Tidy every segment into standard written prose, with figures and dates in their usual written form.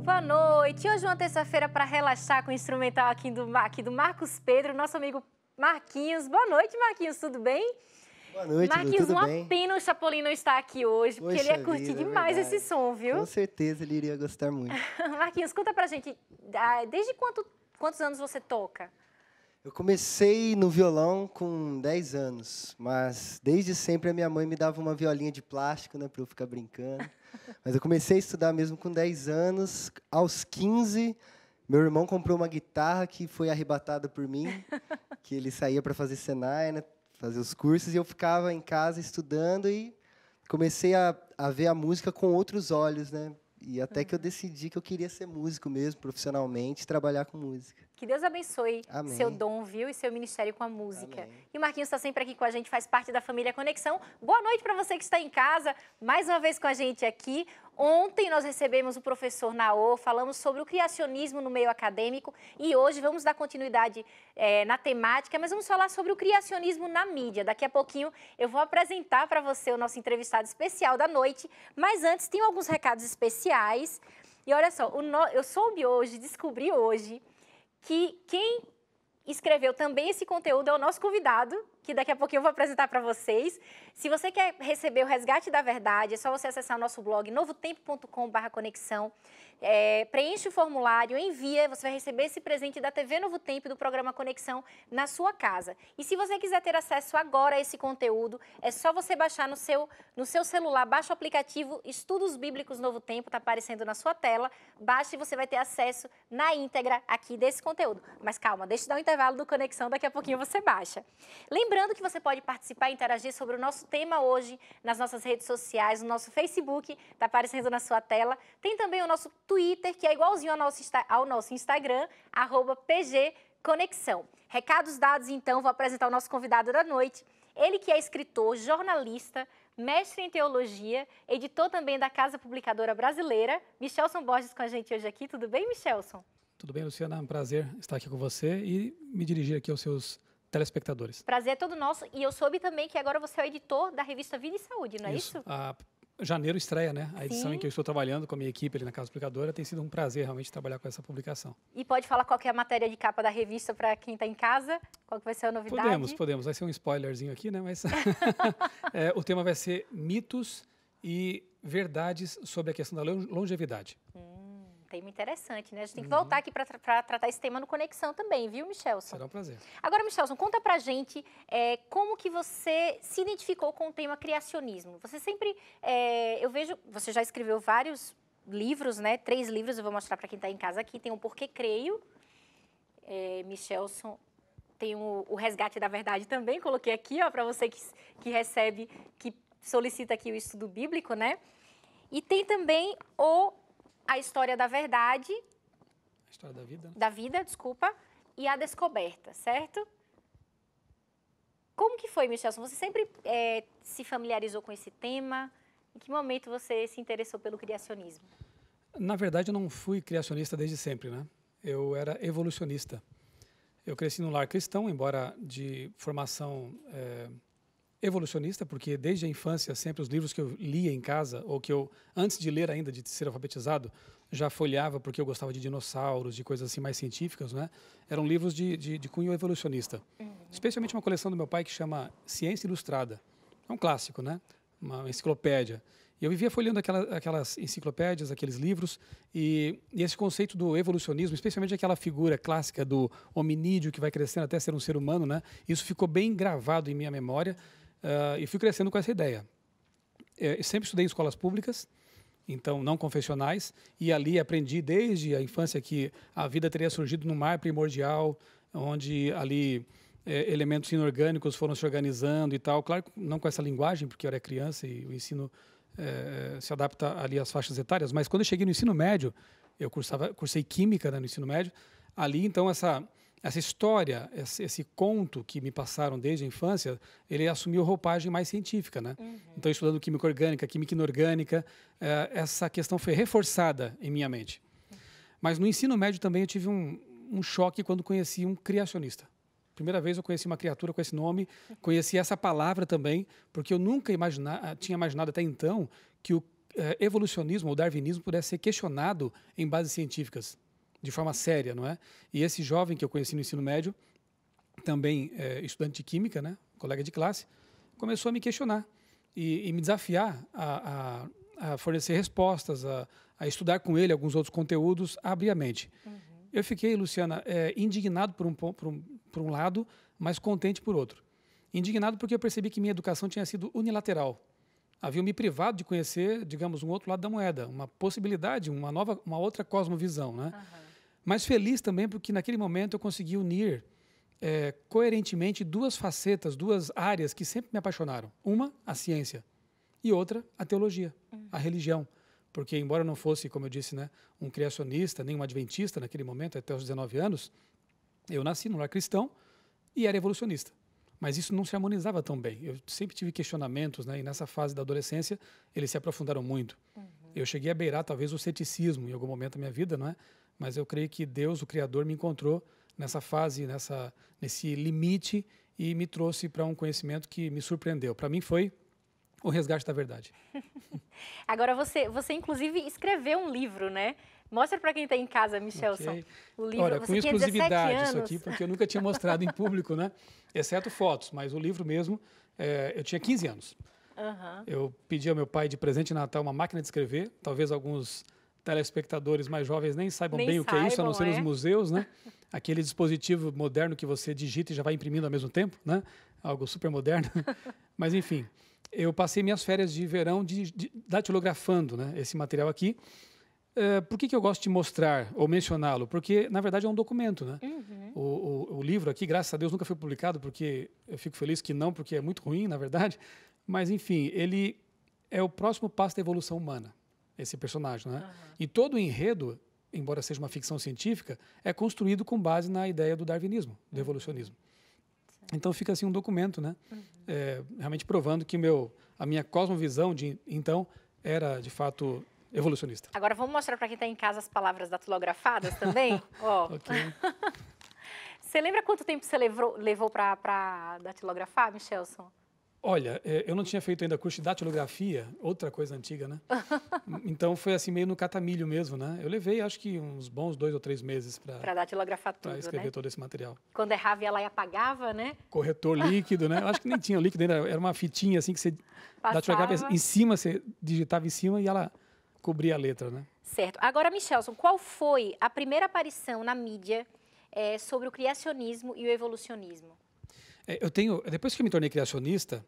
Boa noite. Hoje é uma terça-feira para relaxar com o instrumental aqui do Marcos Pedro, nosso amigo Marquinhos. Boa noite, Marquinhos, tudo bem? Boa noite, Lu, Marquinhos, tudo uma bem? pena o Chapolin não estar aqui hoje, porque ele ia Poxa curtir vida, é demais esse verdade. som, viu? Com certeza ele iria gostar muito. Marquinhos, conta pra gente, desde quantos anos você toca? Eu comecei no violão com 10 anos, mas desde sempre a minha mãe me dava uma violinha de plástico, né, para eu ficar brincando. Mas eu comecei a estudar mesmo com 10 anos. Aos 15, meu irmão comprou uma guitarra que foi arrebatada por mim, que ele saía para fazer Senai, né, fazer os cursos, e eu ficava em casa estudando e comecei a ver a música com outros olhos, né? E até que eu decidi que eu queria ser músico mesmo, profissionalmente, trabalhar com música. Que Deus abençoe Amém. seu dom, viu? E seu ministério com a música. Amém. E o Marquinhos está sempre aqui com a gente, faz parte da família Conexão. Boa noite para você que está em casa, mais uma vez com a gente aqui. Ontem nós recebemos o professor Naor, falamos sobre o criacionismo no meio acadêmico e hoje vamos dar continuidade na temática, mas vamos falar sobre o criacionismo na mídia. Daqui a pouquinho eu vou apresentar para você o nosso entrevistado especial da noite, mas antes tem alguns recados especiais. E olha só, eu soube hoje, descobri hoje, que quem escreveu também esse conteúdo é o nosso convidado, que daqui a pouquinho eu vou apresentar para vocês. Se você quer receber o Resgate da Verdade, é só você acessar o nosso blog novotempo.com/conexão. Preenche o formulário, envia, você vai receber esse presente da TV Novo Tempo e do programa Conexão na sua casa. E se você quiser ter acesso agora a esse conteúdo, é só você baixar no seu celular, baixa o aplicativo Estudos Bíblicos Novo Tempo, está aparecendo na sua tela, baixa e você vai ter acesso na íntegra aqui desse conteúdo. Mas calma, deixa eu dar um intervalo do Conexão, daqui a pouquinho você baixa. Lembrando que você pode participar e interagir sobre o nosso tema hoje nas nossas redes sociais, no nosso Facebook, está aparecendo na sua tela. Tem também o nosso Twitter, que é igualzinho ao nosso Instagram, @PGConexão. Recados dados, então, vou apresentar o nosso convidado da noite. Ele que é escritor, jornalista, mestre em teologia, editor também da Casa Publicadora Brasileira. Michelson Borges com a gente hoje aqui. Tudo bem, Michelson? Tudo bem, Luciana? É um prazer estar aqui com você e me dirigir aqui aos seus telespectadores. Prazer é todo nosso. E eu soube também que agora você é o editor da revista Vida e Saúde, não é isso? Janeiro estreia, né? A edição Sim. em que eu estou trabalhando com a minha equipe ali na Casa Publicadora. Tem sido um prazer realmente trabalhar com essa publicação. E pode falar qual que é a matéria de capa da revista para quem está em casa? Qual que vai ser a novidade? Podemos. Vai ser um spoilerzinho aqui, né? Mas o tema vai ser mitos e verdades sobre a questão da longevidade. Tema interessante, né? A gente tem que voltar aqui para tratar esse tema no Conexão também, viu, Michelson? Será um prazer. Agora, Michelson, conta pra gente como que você se identificou com o tema criacionismo. Você sempre, eu vejo, você já escreveu vários livros, né? 3 livros, eu vou mostrar para quem está em casa aqui. Tem o Porquê Creio, Michelson, tem o Resgate da Verdade também, coloquei aqui, ó, para você que recebe, que solicita aqui o estudo bíblico, né? E tem também A História da Verdade. A História da Vida. Da Vida, desculpa. E A Descoberta, certo? Como que foi, Michelson? Você sempre se familiarizou com esse tema? Em que momento você se interessou pelo criacionismo? Na verdade, eu não fui criacionista desde sempre, né? Eu era evolucionista. Eu cresci num lar cristão, embora de formação evolucionista, porque desde a infância, sempre os livros que eu lia em casa, ou que eu, antes de ler ainda, de ser alfabetizado, já folheava porque eu gostava de dinossauros, de coisas assim mais científicas, né? Eram livros de cunho evolucionista. Especialmente uma coleção do meu pai que chama Ciência Ilustrada. É um clássico, né? Uma enciclopédia. E eu vivia folheando aquelas enciclopédias, aqueles livros, e esse conceito do evolucionismo, especialmente aquela figura clássica do hominídeo que vai crescendo até ser um ser humano, né? Isso ficou bem gravado em minha memória. E fui crescendo com essa ideia. Eu sempre estudei em escolas públicas, então não confessionais, e ali aprendi desde a infância que a vida teria surgido no mar primordial, onde ali elementos inorgânicos foram se organizando e tal. Claro, não com essa linguagem, porque eu era criança e o ensino se adapta ali às faixas etárias, mas quando eu cheguei no ensino médio, eu cursei química, né, no ensino médio, ali então essa história, esse conto que me passaram desde a infância, ele assumiu roupagem mais científica, né? Então, estudando química orgânica, química inorgânica, essa questão foi reforçada em minha mente. Mas no ensino médio também eu tive um choque quando conheci um criacionista. Primeira vez eu conheci uma criatura com esse nome, conheci essa palavra também, porque eu nunca tinha imaginado até então que o evolucionismo ou darwinismo pudesse ser questionado em bases científicas, de forma séria, não é? E esse jovem que eu conheci no ensino médio, também estudante de química, né, colega de classe, começou a me questionar e me desafiar a fornecer respostas, a estudar com ele alguns outros conteúdos, a abrir a mente. Eu fiquei, Luciana, indignado por um lado, mas contente por outro. Indignado porque eu percebi que minha educação tinha sido unilateral. Haviam me privado de conhecer, digamos, um outro lado da moeda, uma possibilidade, uma outra cosmovisão, né? Mas feliz também porque naquele momento eu consegui unir coerentemente duas facetas, duas áreas que sempre me apaixonaram. Uma, a ciência, e outra, a teologia, a religião. Porque, embora eu não fosse, como eu disse, né, um criacionista, nem um adventista naquele momento, até os 19 anos, eu nasci num lar cristão e era evolucionista. Mas isso não se harmonizava tão bem. Eu sempre tive questionamentos, né, e nessa fase da adolescência eles se aprofundaram muito. Eu cheguei a beirar talvez o ceticismo em algum momento da minha vida, não é? Mas eu creio que Deus, o Criador, me encontrou nessa fase, nesse limite e me trouxe para um conhecimento que me surpreendeu. Para mim foi o resgate da verdade. Agora, você inclusive escreveu um livro, né? Mostra para quem está em casa, Michelson, Okay. o livro. Olha, você com tinha 17 exclusividade anos. isso aqui, porque eu nunca tinha mostrado em público, né? Exceto fotos, mas o livro mesmo, eu tinha 15 anos. Eu pedi ao meu pai de presente de Natal uma máquina de escrever, talvez alguns telespectadores mais jovens nem saibam bem o que é isso, a não ser nos museus, né? Aquele dispositivo moderno que você digita e já vai imprimindo ao mesmo tempo, né? Algo super moderno. Mas, enfim, eu passei minhas férias de verão datilografando, né, esse material aqui. Por que eu gosto de mostrar ou mencioná-lo? Porque, na verdade, é um documento, né? O livro aqui, graças a Deus, nunca foi publicado, porque eu fico feliz que não, porque é muito ruim, na verdade. Mas, enfim, ele é o próximo passo da evolução humana, esse personagem, né? E todo o enredo, embora seja uma ficção científica, é construído com base na ideia do darwinismo, do evolucionismo. Então fica assim um documento, né? Realmente provando que a minha cosmovisão então era de fato evolucionista. Agora vamos mostrar para quem está em casa as palavras datilografadas também? Ó. Ok. Você lembra quanto tempo você levou para datilografar, Michelson? Olha, eu não tinha feito ainda curso de datilografia, outra coisa antiga, né? Então foi assim meio no catamilho mesmo, né? Eu levei acho que uns bons 2 ou 3 meses para datilografar tudo, para escrever, né? todo esse material. Quando errava, ia lá e apagava, né? Corretor líquido, né? Eu acho que nem tinha líquido ainda, era uma fitinha assim que você datilografava em cima, você digitava em cima e ela cobria a letra, né? Certo. Agora, Michelson, qual foi a primeira aparição na mídia sobre o criacionismo e o evolucionismo? Depois que eu me tornei criacionista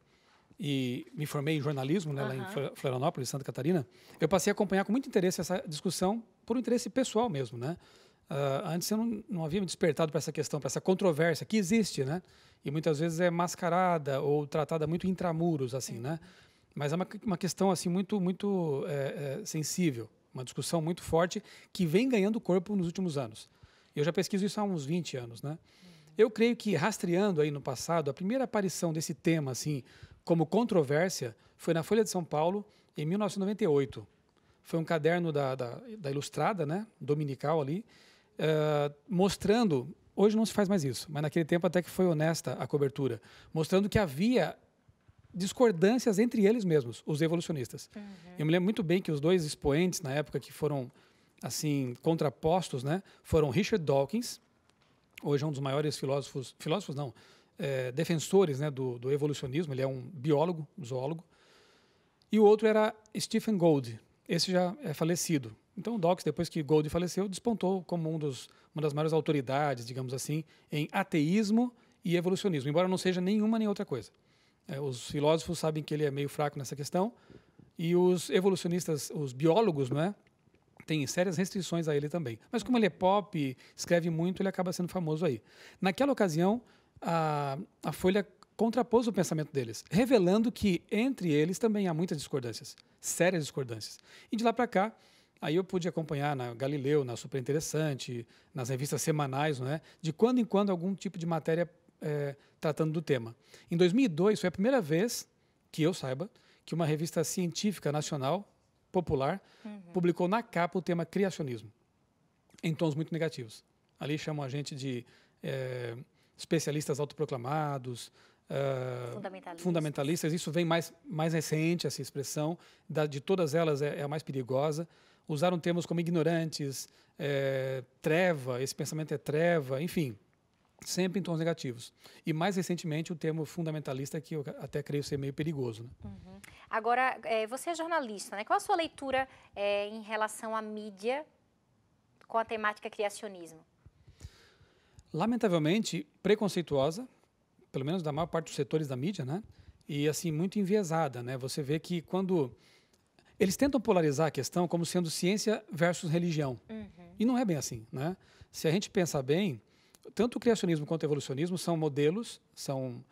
e me formei em jornalismo, né, lá em Florianópolis, Santa Catarina, eu passei a acompanhar com muito interesse essa discussão por um interesse pessoal mesmo, né? Antes eu não havia me despertado para essa questão, para essa controvérsia que existe, né? E muitas vezes é mascarada ou tratada muito intramuros, assim, né? Mas é uma questão assim muito sensível, uma discussão muito forte que vem ganhando corpo nos últimos anos. Eu já pesquiso isso há uns 20 anos, né? Eu creio que, rastreando aí no passado, a primeira aparição desse tema, assim, como controvérsia, foi na Folha de São Paulo, em 1998. Foi um caderno da Ilustrada, né, dominical ali, mostrando, hoje não se faz mais isso, mas naquele tempo até que foi honesta a cobertura, mostrando que havia discordâncias entre eles mesmos, os evolucionistas. Eu me lembro muito bem que os dois expoentes, na época, que foram, assim, contrapostos, né, foram Richard Dawkins, hoje é um dos maiores defensores, né, do evolucionismo. Ele é um biólogo, zoólogo. E o outro era Stephen Gould. Esse já é falecido. Então, o Dawkins, depois que Gould faleceu, despontou como uma das maiores autoridades, digamos assim, em ateísmo e evolucionismo, embora não seja nenhuma nem outra coisa. Os filósofos sabem que ele é meio fraco nessa questão e os evolucionistas, os biólogos, não é? Tem sérias restrições a ele também. Mas como ele é pop, escreve muito, ele acaba sendo famoso aí. Naquela ocasião, a Folha contrapôs o pensamento deles, revelando que entre eles também há muitas discordâncias, sérias discordâncias. E de lá para cá, aí eu pude acompanhar na Galileu, na Super Interessante, nas revistas semanais, não é? De quando em quando algum tipo de matéria tratando do tema. Em 2002, foi a primeira vez que eu saiba que uma revista científica nacional popular publicou na capa o tema criacionismo, em tons muito negativos. Ali chamam a gente de especialistas autoproclamados, fundamentalistas. Isso vem mais recente, essa expressão. De todas elas, é a mais perigosa. Usaram termos como ignorantes, treva, esse pensamento é treva, enfim, sempre em tons negativos. E, mais recentemente, o termo fundamentalista, que eu até creio ser meio perigoso. Né? Uhum. Agora, você é jornalista, né? Qual a sua leitura em relação à mídia com a temática criacionismo? Lamentavelmente, preconceituosa, pelo menos da maior parte dos setores da mídia, né? E, assim, muito enviesada, né? Você vê que quando... Eles tentam polarizar a questão como sendo ciência versus religião. Uhum. E não é bem assim, né? Se a gente pensar bem, tanto o criacionismo quanto o evolucionismo são modelos, são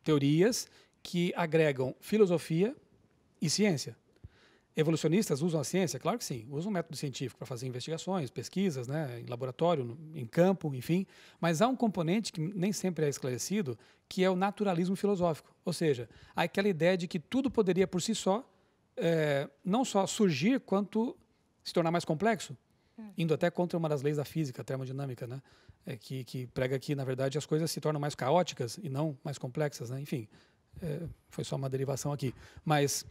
teorias que agregam filosofia e ciência. Evolucionistas usam a ciência? Claro que sim. Usam o método científico para fazer investigações, pesquisas, né, em laboratório, em campo, enfim. Mas há um componente que nem sempre é esclarecido, que é o naturalismo filosófico. Ou seja, aquela ideia de que tudo poderia por si só não só surgir, quanto se tornar mais complexo. Indo até contra uma das leis da física, a termodinâmica, né? Que prega que, na verdade, as coisas se tornam mais caóticas e não mais complexas. Né? Enfim, foi só uma derivação aqui. Mas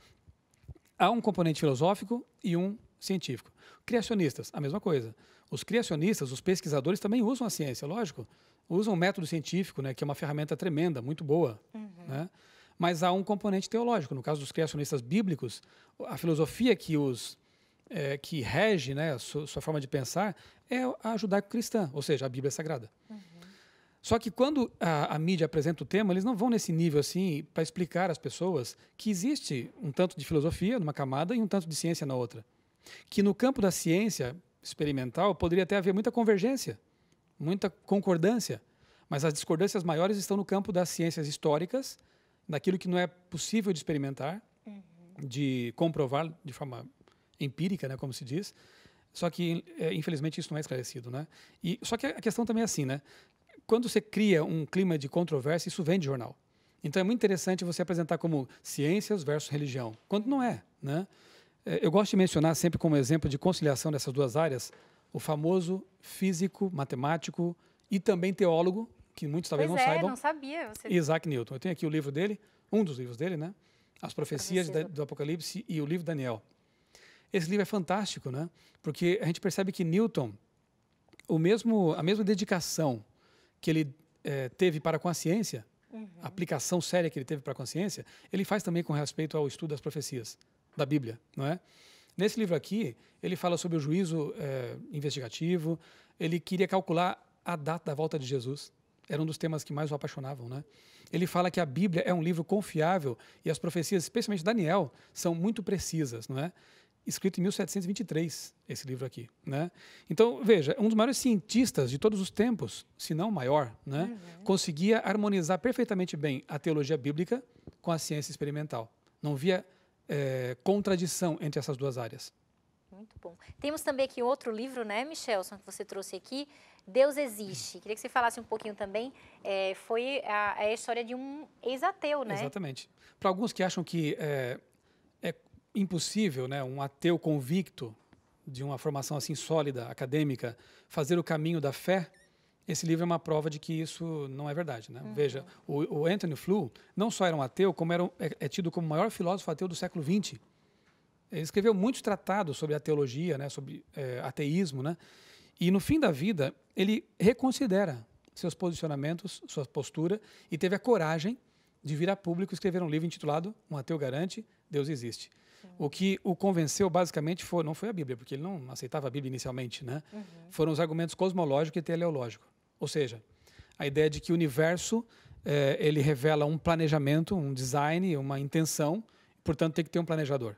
há um componente filosófico e um científico. Criacionistas, a mesma coisa. Os criacionistas, os pesquisadores também usam a ciência, lógico. Usam o método científico, né, que é uma ferramenta tremenda, muito boa. Uhum. Né? Mas há um componente teológico. No caso dos criacionistas bíblicos, a filosofia que rege, né, a sua forma de pensar é a judaico-cristã, ou seja, a Bíblia Sagrada. Uhum. Só que quando a mídia apresenta o tema, eles não vão nesse nível assim para explicar às pessoas que existe um tanto de filosofia numa camada e um tanto de ciência na outra. Que no campo da ciência experimental poderia até haver muita convergência, muita concordância, mas as discordâncias maiores estão no campo das ciências históricas, daquilo que não é possível de experimentar, de comprovar de forma empírica, né, como se diz. Só que, infelizmente, isso não é esclarecido. Né? Só que a questão também é assim, né? Quando você cria um clima de controvérsia, isso vem de jornal. Então, é muito interessante você apresentar como ciências versus religião, quando não é. Né? Eu gosto de mencionar sempre como exemplo de conciliação dessas duas áreas o famoso físico, matemático e também teólogo, que muitos talvez não saibam. Não sabia. Isaac Newton. Eu tenho aqui o livro dele, um dos livros dele, né? As Profecias do Apocalipse e o livro de Daniel. Esse livro é fantástico, né? Porque a gente percebe que Newton, a mesma dedicação que ele teve para com a ciência, a aplicação séria que ele teve para com a ciência, ele faz também com respeito ao estudo das profecias da Bíblia, não é? Nesse livro aqui, ele fala sobre o juízo investigativo, ele queria calcular a data da volta de Jesus. Era um dos temas que mais o apaixonavam, né? Ele fala que a Bíblia é um livro confiável e as profecias, especialmente Daniel, são muito precisas, não é? Escrito em 1723, esse livro aqui, né? Então, veja, um dos maiores cientistas de todos os tempos, se não o maior, né? Conseguia harmonizar perfeitamente bem a teologia bíblica com a ciência experimental. Não via contradição entre essas duas áreas. Muito bom. Temos também aqui outro livro, né, Michelson, que você trouxe aqui, Deus Existe. Queria que você falasse um pouquinho também, foi a história de um ex-ateu, né? Exatamente. Para alguns que acham que é impossível, né, um ateu convicto de uma formação assim sólida, acadêmica, fazer o caminho da fé, esse livro é uma prova de que isso não é verdade. Né? Veja, o Anthony Flew não só era um ateu, como é tido como o maior filósofo ateu do século XX. Ele escreveu muitos tratados sobre a teologia, né, sobre ateísmo, né? E no fim da vida, ele reconsidera seus posicionamentos, sua postura, e teve a coragem de vir a público e escrever um livro intitulado Um Ateu Garante, Deus Existe. Sim. O que o convenceu, basicamente, não foi a Bíblia, porque ele não aceitava a Bíblia inicialmente, né? Foram os argumentos cosmológico e teleológico. Ou seja, a ideia de que o universo ele revela um planejamento, um design, uma intenção, portanto, tem que ter um planejador.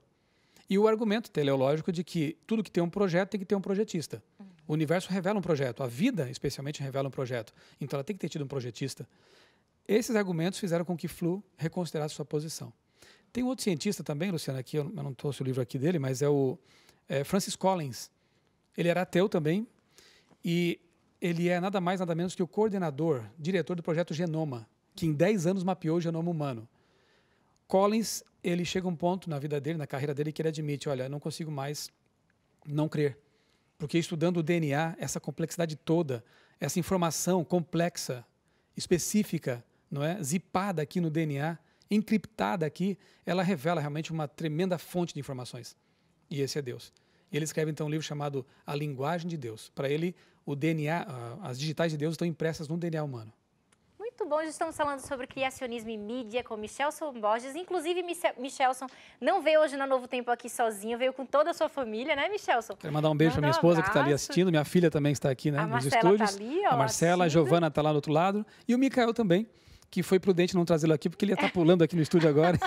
E o argumento teleológico de que tudo que tem um projeto tem que ter um projetista. O universo revela um projeto, a vida, especialmente, revela um projeto. Então, ela tem que ter tido um projetista. Esses argumentos fizeram com que Flew reconsiderasse sua posição. Tem um outro cientista também, Luciano, aqui, eu não trouxe o livro aqui dele, mas é o Francis Collins. Ele era ateu também e ele é nada mais, nada menos que o coordenador, diretor do projeto Genoma, que em 10 anos mapeou o genoma humano. Collins, ele chega a um ponto na vida dele, na carreira dele, que ele admite, olha, eu não consigo mais não crer. Porque estudando o DNA, essa complexidade toda, essa informação complexa, específica não é? Zipada aqui no DNA, encriptada aqui, ela revela realmente uma tremenda fonte de informações. E esse é Deus. E ele escreve então um livro chamado A Linguagem de Deus. Para ele, o DNA, as digitais de Deus estão impressas no DNA humano. Muito bom, já estamos falando sobre criacionismo e mídia com Michelson Borges. Inclusive, Michelson não veio hoje no Novo Tempo aqui sozinho, veio com toda a sua família, né, Michelson? Quero mandar um beijo para minha esposa que está ali assistindo, minha filha também está aqui, né, nos estúdios. Tá ali, ó, a Marcela, a Giovana está lá do outro lado e o Micael também, que foi prudente não trazê-lo aqui, porque ele ia estar pulando aqui no estúdio agora,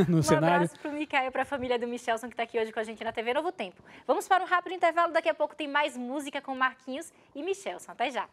no cenário. Um abraço para o Micael e para a família do Michelson que está aqui hoje com a gente na TV Novo Tempo. Vamos para um rápido intervalo, daqui a pouco tem mais música com Marquinhos e Michelson. Até já!